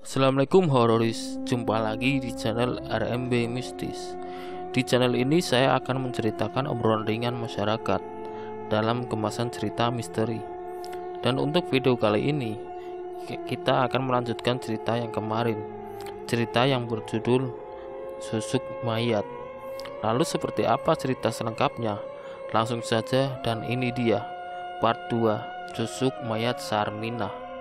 Assalamualaikum hororis, jumpa lagi di channel RMB Mistis. Di channel ini saya akan menceritakan obrolan ringan masyarakat dalam kemasan cerita misteri. Dan untuk video kali ini, kita akan melanjutkan cerita yang kemarin, cerita yang berjudul Susuk Mayat. Lalu seperti apa cerita selengkapnya? Langsung saja, dan ini dia part 2, Susuk Mayat Sarminah.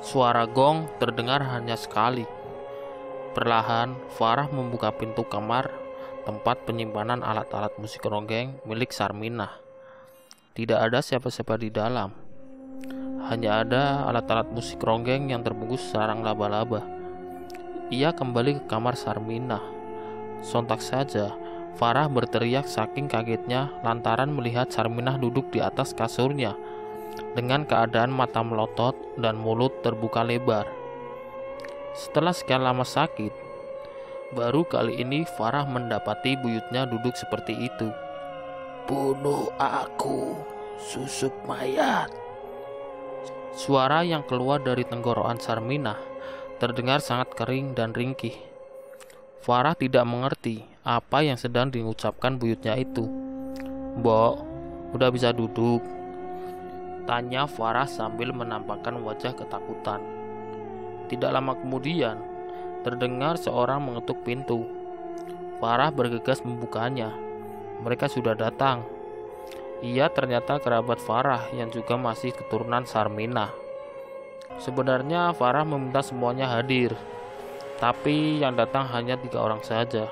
Suara gong terdengar hanya sekali. Perlahan, Farah membuka pintu kamar tempat penyimpanan alat-alat musik ronggeng milik Sarminah. Tidak ada siapa-siapa di dalam. Hanya ada alat-alat musik ronggeng yang terbungkus sarang laba-laba. Ia kembali ke kamar Sarminah. Sontak saja, Farah berteriak saking kagetnya lantaran melihat Sarminah duduk di atas kasurnya dengan keadaan mata melotot dan mulut terbuka lebar. Setelah sekian lama sakit, baru kali ini Farah mendapati buyutnya duduk seperti itu. "Bunuh aku, susuk mayat." Suara yang keluar dari tenggorokan Sarminah terdengar sangat kering dan ringkih. Farah tidak mengerti apa yang sedang diucapkan buyutnya itu. "Mbok, udah bisa duduk?" tanya Farah sambil menampakkan wajah ketakutan. Tidak lama kemudian, terdengar seorang mengetuk pintu. Farah bergegas membukanya. Mereka sudah datang. Ia ternyata kerabat Farah yang juga masih keturunan Sarminah. Sebenarnya Farah meminta semuanya hadir, tapi yang datang hanya 3 orang saja.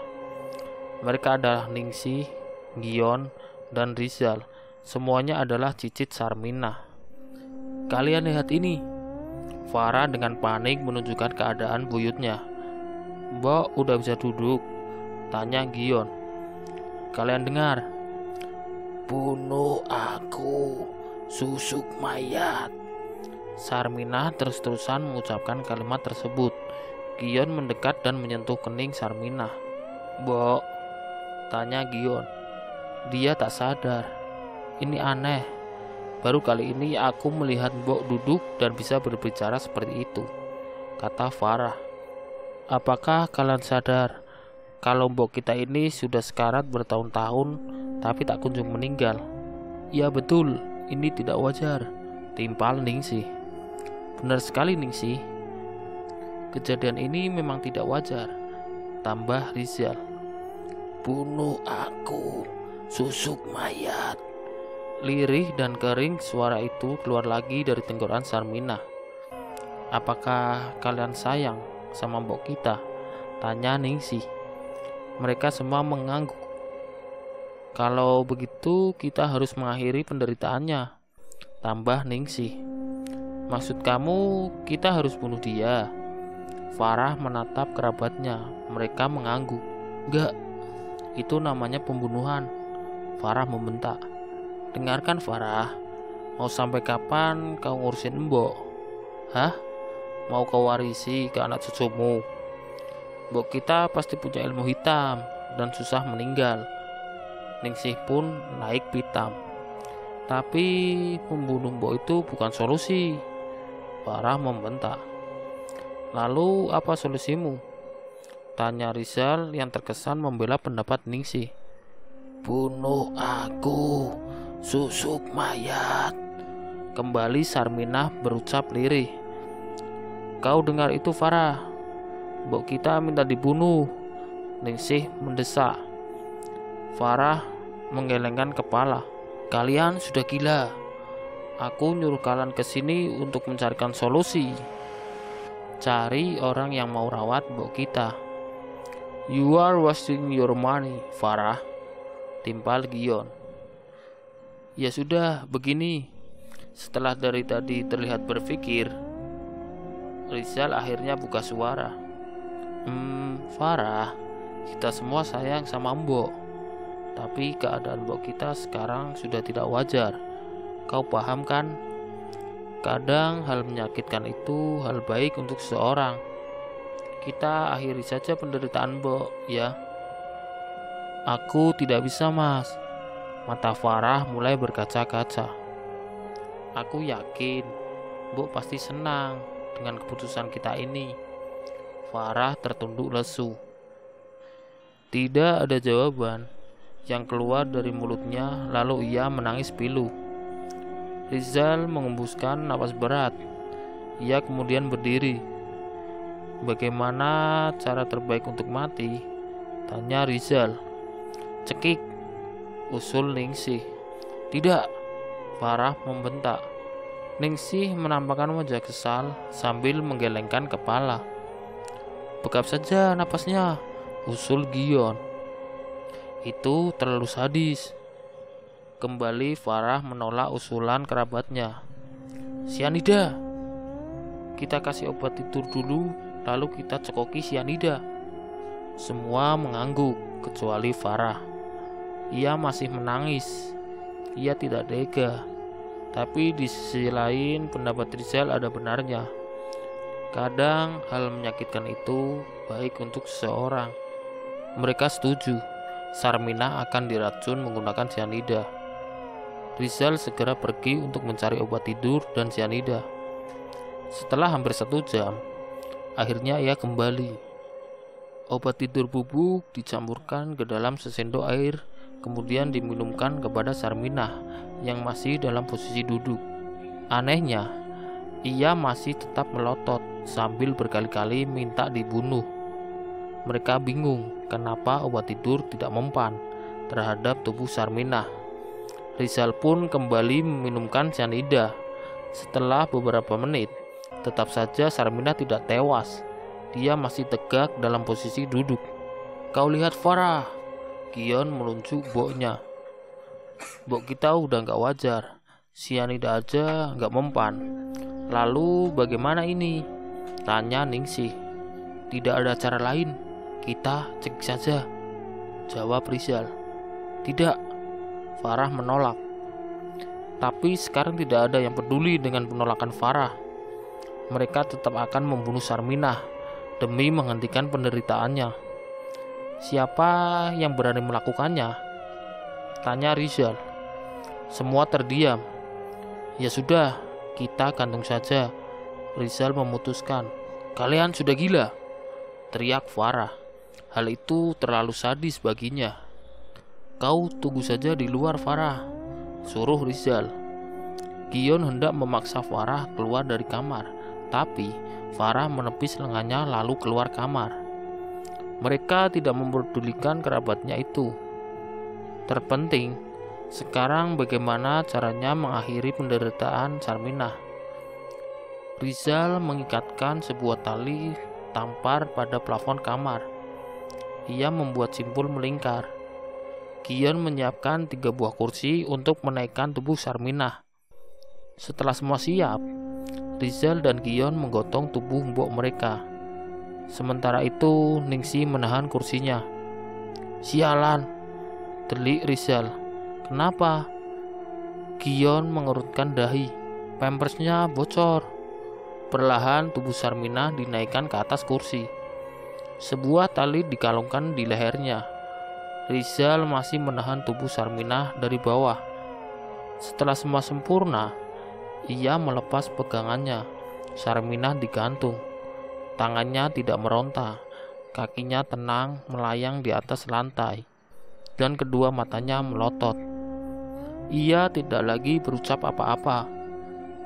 Mereka adalah Ningsih, Gion, dan Rizal. Semuanya adalah cicit Sarminah. "Kalian lihat ini." Farah dengan panik menunjukkan keadaan buyutnya. "Mbok udah bisa duduk?" tanya Gion. "Kalian dengar?" "Bunuh aku, susuk mayat." Sarminah terus-terusan mengucapkan kalimat tersebut. Gion mendekat dan menyentuh kening Sarminah. "Mbok?" tanya Gion. Dia tak sadar. "Ini aneh. Baru kali ini aku melihat Mbok duduk dan bisa berbicara seperti itu," kata Farah. "Apakah kalian sadar kalau Mbok kita ini sudah sekarat bertahun-tahun tapi tak kunjung meninggal?" "Ya betul, ini tidak wajar," timpal Ningsih. "Benar sekali Ningsih. Kejadian ini memang tidak wajar," tambah Rizal. "Bunuh aku, susuk mayat." Lirih dan kering suara itu keluar lagi dari tenggorokan Sarminah. "Apakah kalian sayang sama Mbok kita?" tanya Ningsih. Mereka semua mengangguk. "Kalau begitu kita harus mengakhiri penderitaannya," tambah Ningsih. "Maksud kamu kita harus bunuh dia?" Farah menatap kerabatnya. Mereka mengangguk. "Enggak, itu namanya pembunuhan," Farah membentak. "Dengarkan Farah, mau sampai kapan kau ngurusin Mbok? Hah? Mau kau warisi ke anak cucumu? Mbok kita pasti punya ilmu hitam dan susah meninggal." Ningsih pun naik pitam. "Tapi membunuh Mbok itu bukan solusi," Farah membentak. "Lalu apa solusimu?" tanya Rizal yang terkesan membela pendapat Ningsih. "Bunuh aku, susuk mayat," kembali Sarminah berucap lirih. "Kau dengar itu Farah? Mbok kita minta dibunuh," Ningsih mendesak. Farah menggelengkan kepala. "Kalian sudah gila. Aku nyuruh kalian ke sini untuk mencarikan solusi. Cari orang yang mau rawat Mbok kita." "You are wasting your money, Farah," timpal Gion. "Ya sudah, begini." Setelah dari tadi terlihat berpikir, Rizal akhirnya buka suara. Farah, kita semua sayang sama Mbok. Tapi keadaan Mbok kita sekarang sudah tidak wajar. Kau paham kan? Kadang hal menyakitkan itu hal baik untuk seseorang. Kita akhiri saja penderitaan Mbok, ya." "Aku tidak bisa Mas." Mata Farah mulai berkaca-kaca. Aku yakin Mbok pasti senang dengan keputusan kita ini. Farah tertunduk lesu. Tidak ada jawaban yang keluar dari mulutnya, lalu ia menangis pilu. Rizal mengembuskan napas berat. Ia kemudian berdiri. Bagaimana cara terbaik untuk mati? Tanya Rizal. Cekik, usul Ningsih. Tidak, Farah membentak. Ningsih menampakkan wajah kesal sambil menggelengkan kepala. Bekap saja napasnya, usul Gion. Itu terlalu sadis. Kembali Farah menolak usulan kerabatnya. Sianida. Kita kasih obat tidur dulu, lalu kita cekoki sianida. Semua mengangguk kecuali Farah. Ia masih menangis. Ia tidak tega. Tapi di sisi lain pendapat Rizal ada benarnya. Kadang hal menyakitkan itu baik untuk seseorang. Mereka setuju Sarminah akan diracun menggunakan sianida. Rizal segera pergi untuk mencari obat tidur dan sianida. Setelah hampir 1 jam, akhirnya ia kembali. Obat tidur bubuk dicampurkan ke dalam sesendok air, kemudian diminumkan kepada Sarminah yang masih dalam posisi duduk. Anehnya, ia masih tetap melotot sambil berkali-kali minta dibunuh. Mereka bingung kenapa obat tidur tidak mempan terhadap tubuh Sarminah. Rizal pun kembali meminumkan sianida. Setelah beberapa menit, tetap saja Sarminah tidak tewas. Dia masih tegak dalam posisi duduk. Kau lihat Farah, Gion menunjuk Mboknya. Mbok kita udah gak wajar, sianida aja gak mempan. Lalu bagaimana ini? Tanya Ningsih. Tidak ada cara lain, kita cek saja, jawab Rizal. Tidak, Farah menolak. Tapi sekarang tidak ada yang peduli dengan penolakan Farah. Mereka tetap akan membunuh Sarminah demi menghentikan penderitaannya. Siapa yang berani melakukannya? Tanya Rizal. Semua terdiam. Ya sudah, kita gantung saja, Rizal memutuskan. Kalian sudah gila, teriak Farah. Hal itu terlalu sadis baginya. Kau tunggu saja di luar Farah, suruh Rizal. Gion hendak memaksa Farah keluar dari kamar, tapi Farah menepis lengannya lalu keluar kamar. Mereka tidak memperdulikan kerabatnya itu. Terpenting, sekarang bagaimana caranya mengakhiri penderitaan Sarminah. Rizal mengikatkan sebuah tali tampar pada plafon kamar. Ia membuat simpul melingkar. Gion menyiapkan 3 buah kursi untuk menaikkan tubuh Sarminah. Setelah semua siap, Rizal dan Gion menggotong tubuh mbok mereka. Sementara itu Ningsih menahan kursinya. Sialan, delik Rizal. Kenapa? Gion mengerutkan dahi. Pampersnya bocor. Perlahan tubuh Sarminah dinaikkan ke atas kursi. Sebuah tali dikalungkan di lehernya. Rizal masih menahan tubuh Sarminah dari bawah. Setelah semua sempurna, ia melepas pegangannya. Sarminah digantung. Tangannya tidak meronta. Kakinya tenang melayang di atas lantai. Dan kedua matanya melotot. Ia tidak lagi berucap apa-apa.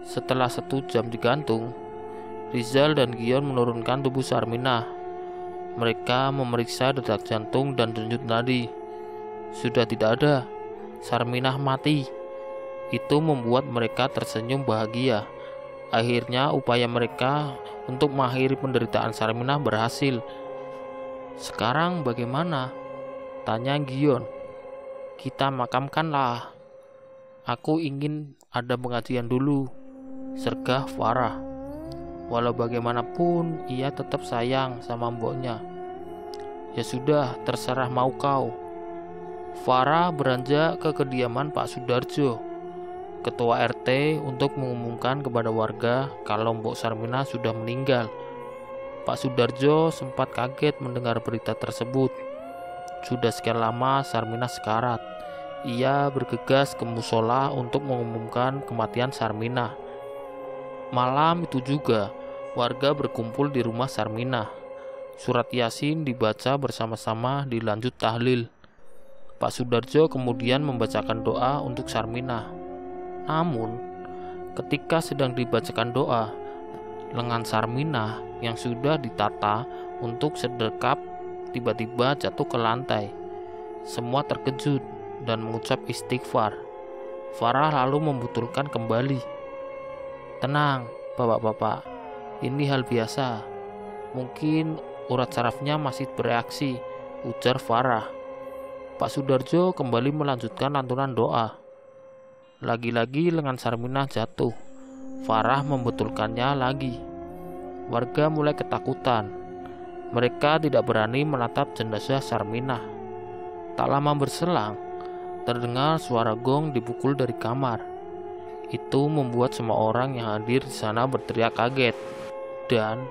Setelah 1 jam digantung, Rizal dan Gion menurunkan tubuh Sarminah. Mereka memeriksa detak jantung dan denyut nadi. Sudah tidak ada. Sarminah mati. Itu membuat mereka tersenyum bahagia. Akhirnya upaya mereka untuk mengakhiri penderitaan Sarminah berhasil. Sekarang bagaimana? Tanya Gion. Kita makamkanlah. Aku ingin ada pengajian dulu, sergah Farah. Walau bagaimanapun ia tetap sayang sama mboknya. Ya sudah, terserah mau kau. Farah beranjak ke kediaman Pak Sudarjo, ketua RT, untuk mengumumkan kepada warga kalau Mbok Sarminah sudah meninggal. Pak Sudarjo sempat kaget mendengar berita tersebut. Sudah sekian lama Sarminah sekarat. Ia bergegas ke musola untuk mengumumkan kematian Sarminah. Malam itu juga, warga berkumpul di rumah Sarminah. Surat Yasin dibaca bersama-sama dilanjut tahlil. Pak Sudarjo kemudian membacakan doa untuk Sarminah. Namun, ketika sedang dibacakan doa, lengan Sarminah yang sudah ditata untuk sedekap tiba-tiba jatuh ke lantai. Semua terkejut dan mengucap istighfar. Farah lalu membetulkan kembali. Tenang, bapak-bapak, ini hal biasa. Mungkin urat sarafnya masih bereaksi, ujar Farah. Pak Sudarjo kembali melanjutkan lantunan doa. Lagi-lagi lengan Sarminah jatuh. Farah membetulkannya lagi. Warga mulai ketakutan. Mereka tidak berani menatap jenazah Sarminah. Tak lama berselang, terdengar suara gong dipukul dari kamar. Itu membuat semua orang yang hadir di sana berteriak kaget. Dan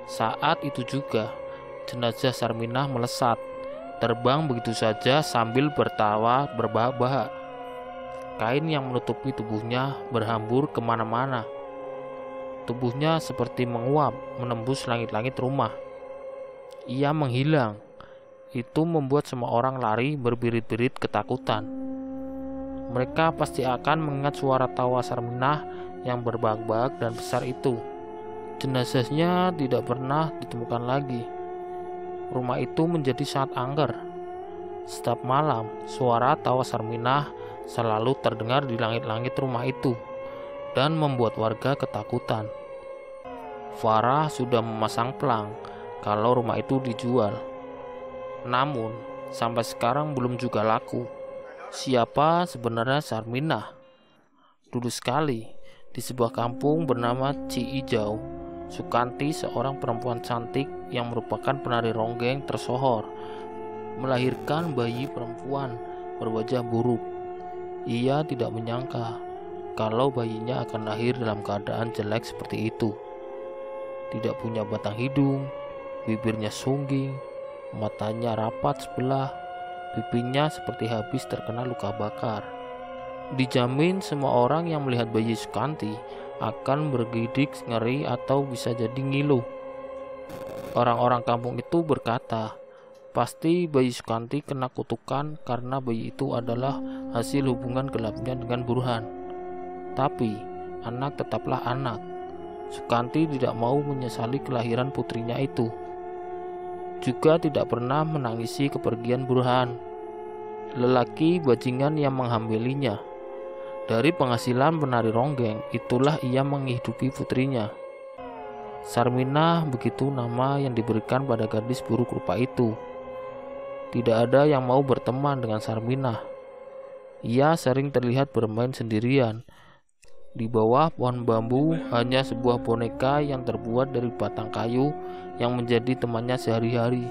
saat itu juga, jenazah Sarminah melesat, terbang begitu saja sambil bertawa berbahak-bahak. Kain yang menutupi tubuhnya berhambur kemana-mana. Tubuhnya seperti menguap, menembus langit-langit rumah. Ia menghilang. Itu membuat semua orang lari berbirit-birit ketakutan. Mereka pasti akan mengingat suara tawa Sarminah yang berbahak-bahak dan besar itu. Jenazahnya tidak pernah ditemukan lagi. Rumah itu menjadi sangat angker. Setiap malam, suara tawa Sarminah selalu terdengar di langit-langit rumah itu dan membuat warga ketakutan. Farah sudah memasang pelang kalau rumah itu dijual. Namun, sampai sekarang belum juga laku. Siapa sebenarnya Sarminah? Dulu sekali, di sebuah kampung bernama Ciijau, Sukanti, seorang perempuan cantik yang merupakan penari ronggeng tersohor, melahirkan bayi perempuan berwajah buruk. Ia tidak menyangka kalau bayinya akan lahir dalam keadaan jelek seperti itu. Tidak punya batang hidung, bibirnya sungging, matanya rapat sebelah, pipinya seperti habis terkena luka bakar. Dijamin semua orang yang melihat bayi Sukanti akan bergidik ngeri atau bisa jadi ngilu. Orang-orang kampung itu berkata, pasti bayi Sukanti kena kutukan karena bayi itu adalah hasil hubungan gelapnya dengan Burhan. Tapi, anak tetaplah anak. Sukanti tidak mau menyesali kelahiran putrinya itu. Juga tidak pernah menangisi kepergian Burhan, lelaki bajingan yang menghamilinya. Dari penghasilan penari ronggeng, itulah ia menghidupi putrinya. Sarminah begitu nama yang diberikan pada gadis buruk rupa itu. Tidak ada yang mau berteman dengan Sarminah. Ia sering terlihat bermain sendirian. Di bawah pohon bambu hanya sebuah boneka yang terbuat dari batang kayu yang menjadi temannya sehari-hari.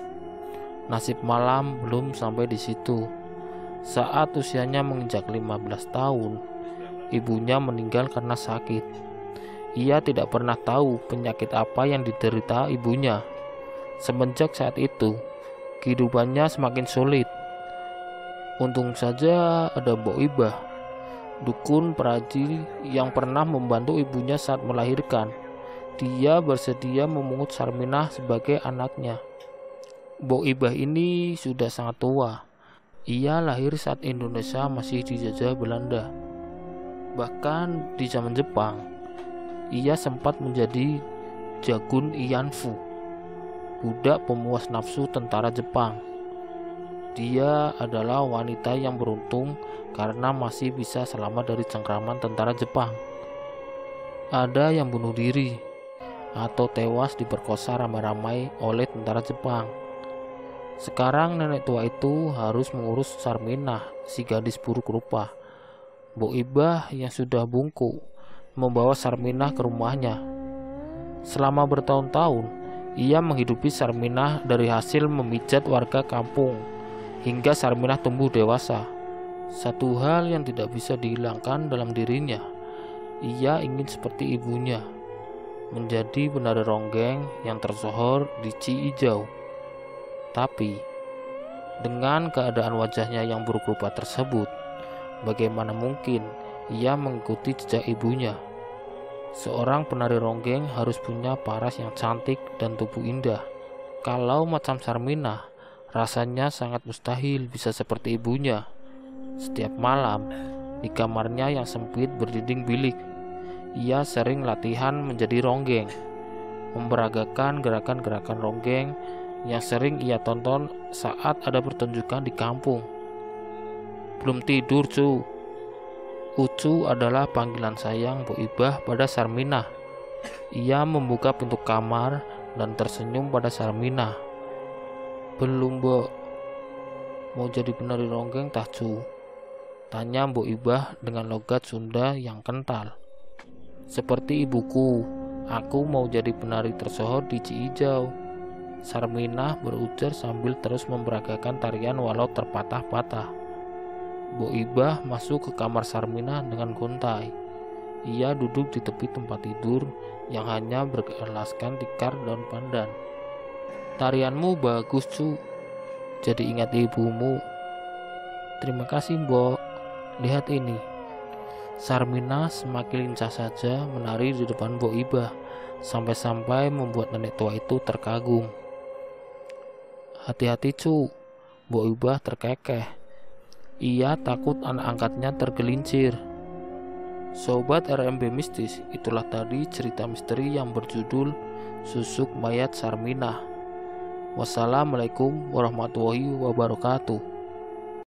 Nasib malam belum sampai di situ. Saat usianya menginjak 15 tahun, ibunya meninggal karena sakit. Ia tidak pernah tahu penyakit apa yang diderita ibunya. Semenjak saat itu, kehidupannya semakin sulit. Untung saja ada Mbok Ibah, dukun perajil yang pernah membantu ibunya saat melahirkan. Dia bersedia memungut Sarminah sebagai anaknya. Mbok Ibah ini sudah sangat tua. Ia lahir saat Indonesia masih dijajah Belanda. Bahkan di zaman Jepang, ia sempat menjadi Jagun Ianfu, budak pemuas nafsu tentara Jepang. Dia adalah wanita yang beruntung karena masih bisa selamat dari cengkraman tentara Jepang. Ada yang bunuh diri atau tewas diperkosa ramai-ramai oleh tentara Jepang. Sekarang nenek tua itu harus mengurus Sarminah, si gadis buruk rupa. Mbok Ibah yang sudah bungkuk membawa Sarminah ke rumahnya. Selama bertahun-tahun, ia menghidupi Sarminah dari hasil memijat warga kampung hingga Sarminah tumbuh dewasa. Satu hal yang tidak bisa dihilangkan dalam dirinya, ia ingin seperti ibunya, menjadi penari ronggeng yang tersohor di Ciijau. Tapi, dengan keadaan wajahnya yang buruk rupa tersebut, Bagaimana mungkin ia mengikuti jejak ibunya? Seorang penari ronggeng harus punya paras yang cantik dan tubuh indah. Kalau macam Sarminah, rasanya sangat mustahil bisa seperti ibunya. Setiap malam, di kamarnya yang sempit berdinding bilik, ia sering latihan menjadi ronggeng, memperagakan gerakan-gerakan ronggeng yang sering ia tonton saat ada pertunjukan di kampung. Belum tidur, Cu. Ucu adalah panggilan sayang Bu Ibah pada Sarminah. Ia membuka pintu kamar dan tersenyum pada Sarminah. Belum, Mbok. Mau jadi penari ronggeng tah, Cu? Tanya Bu Ibah dengan logat Sunda yang kental. Seperti ibuku, aku mau jadi penari tersohor di Ciijau. Sarminah berujar sambil terus memperagakan tarian walau terpatah-patah. Bu Ibah masuk ke kamar Sarminah dengan gontai. Ia duduk di tepi tempat tidur yang hanya beralaskan tikar daun pandan. Tarianmu bagus, Cu. Jadi ingat ibumu. Terima kasih, Mbok. Lihat ini. Sarminah semakin lincah saja menari di depan Bu Ibah, sampai-sampai membuat nenek tua itu terkagum. Hati-hati, Cu. Bu Ibah terkekeh. Ia takut anak angkatnya tergelincir. Sobat RMB Mistis, itulah tadi cerita misteri yang berjudul Susuk Mayat Sarminah. Wassalamualaikum warahmatullahi wabarakatuh.